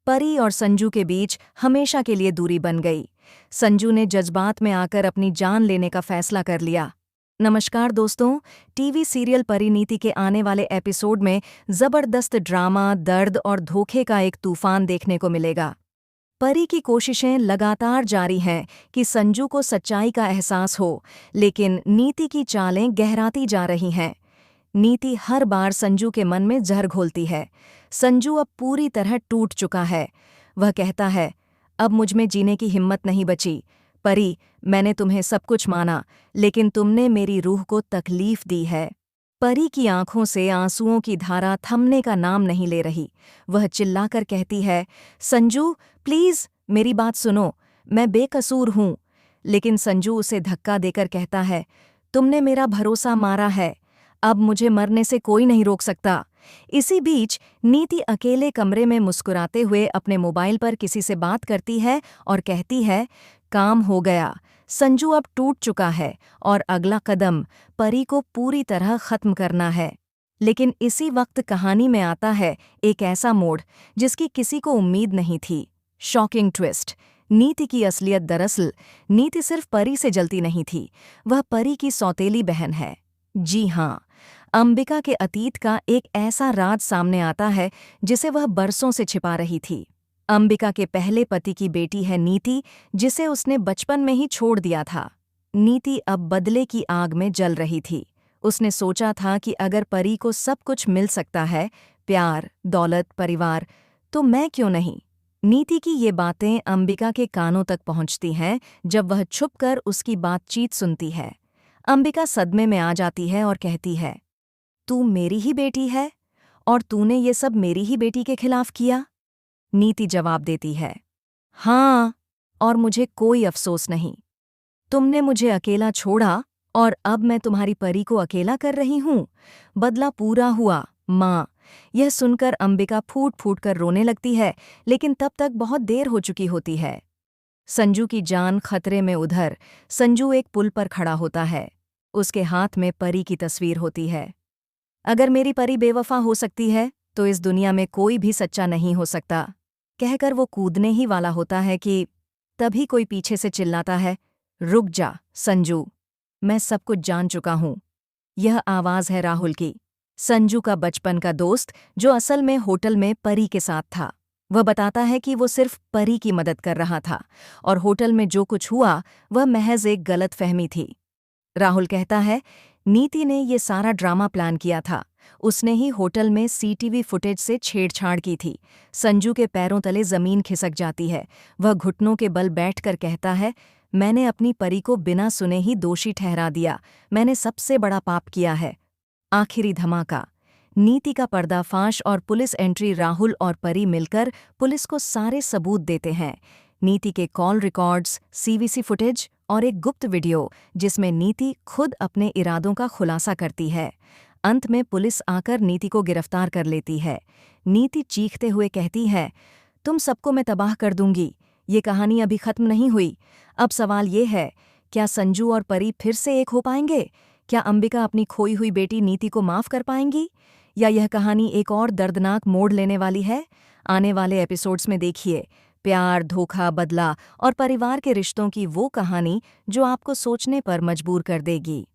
परी और संजू के बीच हमेशा के लिए दूरी बन गई। संजू ने जज्बात में आकर अपनी जान लेने का फैसला कर लिया। नमस्कार दोस्तों, टीवी सीरियल परिणीति के आने वाले एपिसोड में जबरदस्त ड्रामा, दर्द और धोखे का एक तूफान देखने को मिलेगा। परी की कोशिशें लगातार जारी हैं कि संजू को सच्चाई का एहसास हो, लेकिन नीति की चालें गहराती जा रही हैं। नीति हर बार संजू के मन में जहर घोलती है। संजू अब पूरी तरह टूट चुका है। वह कहता है, अब मुझमें जीने की हिम्मत नहीं बची। परी, मैंने तुम्हें सब कुछ माना, लेकिन तुमने मेरी रूह को तकलीफ दी है। परी की आंखों से आंसुओं की धारा थमने का नाम नहीं ले रही। वह चिल्लाकर कहती है, संजू प्लीज मेरी बात सुनो, मैं बेकसूर हूं। लेकिन संजू उसे धक्का देकर कहता है, तुमने मेरा भरोसा मारा है, अब मुझे मरने से कोई नहीं रोक सकता। इसी बीच नीति अकेले कमरे में मुस्कुराते हुए अपने मोबाइल पर किसी से बात करती है और कहती है, काम हो गया, संजू अब टूट चुका है और अगला कदम परी को पूरी तरह खत्म करना है। लेकिन इसी वक्त कहानी में आता है एक ऐसा मोड़ जिसकी किसी को उम्मीद नहीं थी। Shocking twist. नीति की असलियत दरअसल नीति सिर्फ परी से जलती नहीं थी, वह परी की सौतेली बहन है। जी हाँ, अंबिका के अतीत का एक ऐसा राज सामने आता है जिसे वह बरसों से छिपा रही थी। अंबिका के पहले पति की बेटी है नीति, जिसे उसने बचपन में ही छोड़ दिया था। नीति अब बदले की आग में जल रही थी। उसने सोचा था कि अगर परी को सब कुछ मिल सकता है, प्यार, दौलत, परिवार, तो मैं क्यों नहीं। नीति की ये बातें अंबिका के कानों तक पहुंचती हैं जब वह छुपकर उसकी बातचीत सुनती है। अंबिका सदमे में आ जाती है और कहती है, तू मेरी ही बेटी है और तूने ये सब मेरी ही बेटी के खिलाफ किया? नीति जवाब देती है, हाँ, और मुझे कोई अफसोस नहीं। तुमने मुझे अकेला छोड़ा और अब मैं तुम्हारी परी को अकेला कर रही हूँ। बदला पूरा हुआ, माँ। यह सुनकर अंबिका फूट फूट कर रोने लगती है, लेकिन तब तक बहुत देर हो चुकी होती है। संजू की जान खतरे में। उधर संजू एक पुल पर खड़ा होता है। उसके हाथ में परी की तस्वीर होती है। अगर मेरी परी बेवफा हो सकती है तो इस दुनिया में कोई भी सच्चा नहीं हो सकता, कहकर वो कूदने ही वाला होता है कि तभी कोई पीछे से चिल्लाता है, रुक जा संजू, मैं सब कुछ जान चुका हूं। यह आवाज़ है राहुल की, संजू का बचपन का दोस्त, जो असल में होटल में परी के साथ था। वह बताता है कि वो सिर्फ परी की मदद कर रहा था और होटल में जो कुछ हुआ वह महज एक गलतफहमी थी। राहुल कहता है, नीति ने ये सारा ड्रामा प्लान किया था। उसने ही होटल में सीटीवी फुटेज से छेड़छाड़ की थी। संजू के पैरों तले जमीन खिसक जाती है। वह घुटनों के बल बैठकर कहता है, मैंने अपनी परी को बिना सुने ही दोषी ठहरा दिया। मैंने सबसे बड़ा पाप किया है। आखिरी धमाका। नीति का पर्दाफाश और पुलिस एंट्री। राहुल और परी मिलकर पुलिस को सारे सबूत देते हैं। नीति के कॉल रिकॉर्ड्स, सीवीसी फुटेज और एक गुप्त वीडियो जिसमें नीति खुद अपने इरादों का खुलासा करती है। अंत में पुलिस आकर नीति को गिरफ्तार कर लेती है। नीति चीखते हुए कहती है, तुम सबको मैं तबाह कर दूंगी। ये कहानी अभी खत्म नहीं हुई। अब सवाल ये है, क्या संजू और परी फिर से एक हो पाएंगे? क्या अंबिका अपनी खोई हुई बेटी नीति को माफ कर पाएंगी? या यह कहानी एक और दर्दनाक मोड़ लेने वाली है? आने वाले एपिसोड्स में देखिए प्यार, धोखा, बदला और परिवार के रिश्तों की वो कहानी जो आपको सोचने पर मजबूर कर देगी।